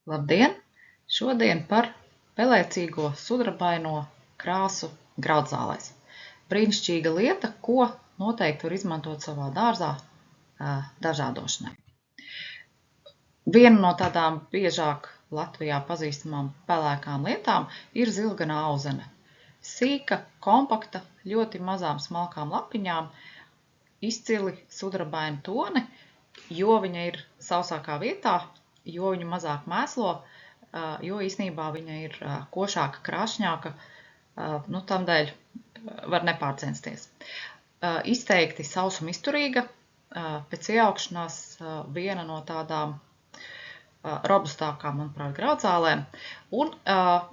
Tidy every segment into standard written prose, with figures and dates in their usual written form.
Labdien! Šodien par pelēcīgo sudrabaino krāsu graudzālēs. Brīnišķīga lieta, ko noteikti var izmantot savā dārzā dažādošanai. Viena no tādām biežāk Latvijā pazīstamām pelēkām lietām ir zilganā auzene. Sīka, kompakta, ļoti mazām smalkām lapiņām, izcili sudrabaini toni, jo viņa ir sausākā vietā, jo viņu mazāk mēslo, jo īstenībā viņa ir košāka, krāšņāka, tamdēļ var nepārcensties. Izteikti sausumizturīga, pēc ieaugšanās viena no tādām robustākām, manuprāt, graudzālēm, un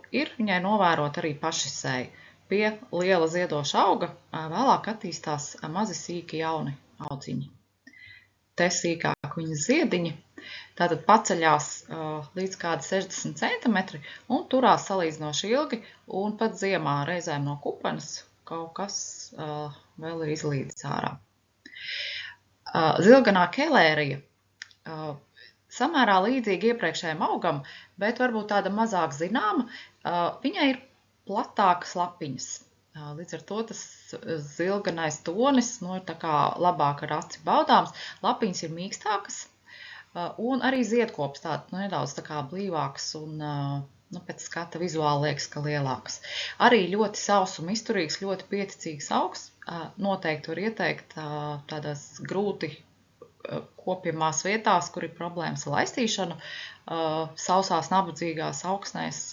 ir viņai novērot arī pašizsēji. Pie liela ziedoša auga vēlāk attīstās mazi sīki jauni audziņi. Te sīkāk viņas ziediņi, tātad paceļās līdz kādi 60 centimetri un turās salīdzinoši ilgi, un pat ziemā reizēm no kupenes kaut kas vēl ir izlīdis ārā. Zilganā kelērija samērā līdzīga iepriekšējiem augam, bet varbūt tāda mazāk zināma. Viņai ir platākas lapiņas. Līdz ar to tas zilganais tonis ir tā kā labāk ar aci baudāms. Lapiņas ir mīkstākas un arī ziedkops nedaudz tā kā blīvāks un pēc skata vizuāli liekas, ka lielāks. Arī ļoti sausumizturīgs, ļoti pieticīgs augs. Noteikti var ieteikt tādās grūti kopjamās vietās, kur ir problēmas ar laistīšanu, sausās nabadzīgās augsnēs,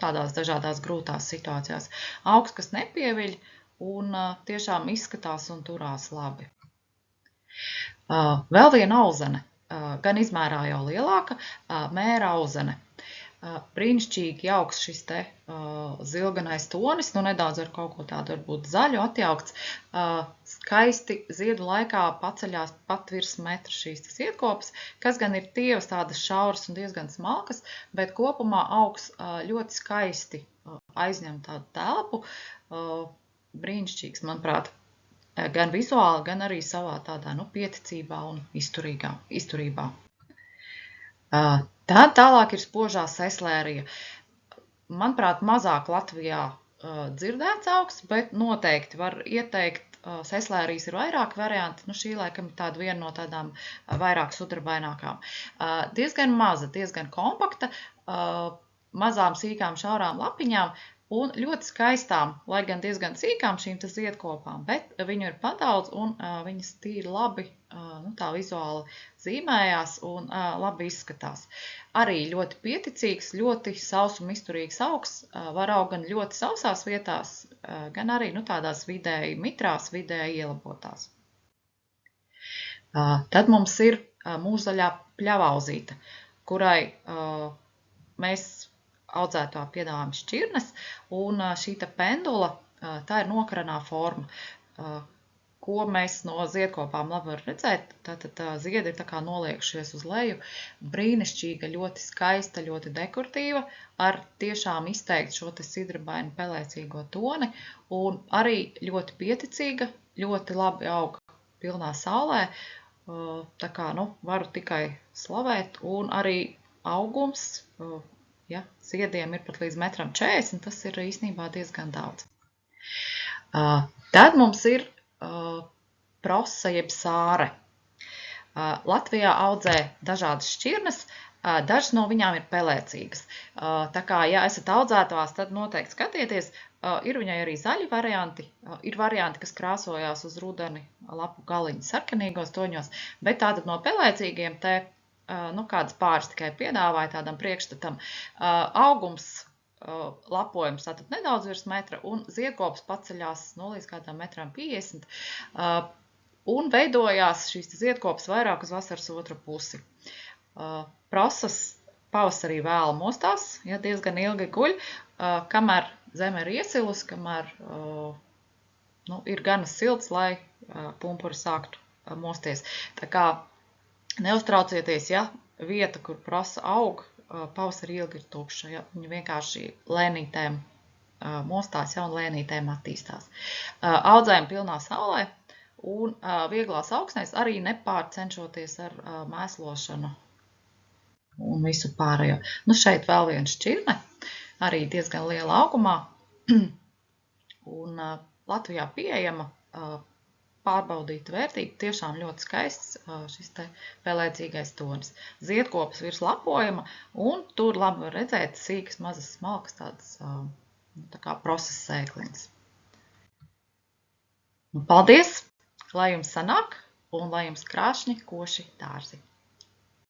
tādās dažādās grūtās situācijās. Augs, kas nepieviļ un tiešām izskatās un turās labi. Vēl viena auzene, gan izmērā jau lielāka, mēra auzene. Brīnišķīgi jauks šis te zilganais tonis, nedaudz ar kaut ko tādu varbūt zaļu atjaukts. Skaisti ziedu laikā paceļās pat virs metra šīs ziedkopas, kas gan ir tievas tādas šauras un diezgan smalkas, bet kopumā augs ļoti skaisti aizņem tādu telpu. Brīnišķīgs, manuprāt, gan vizuāli, gan arī savā tādā pieticībā un izturībā. Tad tālāk ir spožā seslērija. Manuprāt, mazāk Latvijā dzirdēts augs, bet noteikti var ieteikt. Seslērijas ir vairāki varianti. Šī laikam ir tāda viena no tādām vairāk sudrabainākām. Diezgan maza, diezgan kompakta, mazām sīkām šaurām lapiņām un ļoti skaistām, lai gan diezgan sīkām šīm ziedkopām, bet viņu ir padaudz un viņas tīri labi tā vizuāli zīmējās un labi izskatās. Arī ļoti pieticīgs, ļoti sausumizturīgs augs, var augt gan ļoti sausās vietās, gan arī tādās vidēji mitrās, vidēji ielabotās. Tad mums ir mūžzaļā pļavauzīte, kurai mēs audzētā piedāvājam šķirnes, un šī pendula, tā ir nokranā forma, ko mēs no ziedkopām labi var redzēt. Tātad ziedi ir tā kā noliekušies uz leju, brīnišķīga, ļoti skaista, ļoti dekoratīva, ar tiešām izteikt šo sudrabainu pelēcīgo toni, un arī ļoti pieticīga, ļoti labi aug pilnā saulē, tā kā, varu tikai slavēt, un arī augums, ziediem ir pat līdz 1,40 m, tas ir īstenībā diezgan daudz. Tad mums ir prosa jeb sāre. Latvijā audzē dažādas šķirnes, dažas no viņām ir pelēcīgas. Tā kā, ja esat audzētavās, tad noteikti skatieties, ir viņai arī zaļi varianti, ir varianti, kas krāsojās uz rudeni lapu galiņu sarkanīgos toņos, bet tātad no pelēcīgiem te kādas pāris tikai piedāvāja tādam priekšstatam. Augums, lapojums tātad nedaudz virs metra, un ziedkops paceļās līdz kādām 1,50 m, un veidojās šīs ziedkopas vairāk uz vasaras otru pusi. Prosas pavasarī vēl mostās, diezgan ilgi guļ, kamēr zeme ir iesilus, kamēr ir gana silts, lai pumpuri sāktu mosties. Tā kā neuztraucieties, ja vieta, kur prosa aug, pavasarī ilgi ir tukša, viņa vienkārši lēnītēm mostās, un lēnītēm attīstās. Audzējam pilnā saulē un vieglās augsnēs, arī nepārcenšoties ar mēslošanu un visu pārējo. Nu, šeit vēl viena šķirne, arī diezgan liela augumā, un Latvijā pieejama pārbaudīta vērtība, tiešām ļoti skaists šis te pelēcīgais tonis. Ziedkopas virs lapojama, un tur labi var redzēt sīkas, mazas smalkas, tādas tā kā procesa sēkliņas. Paldies! Lai jums sanāk, un lai jums krāšņi, koši dārzi!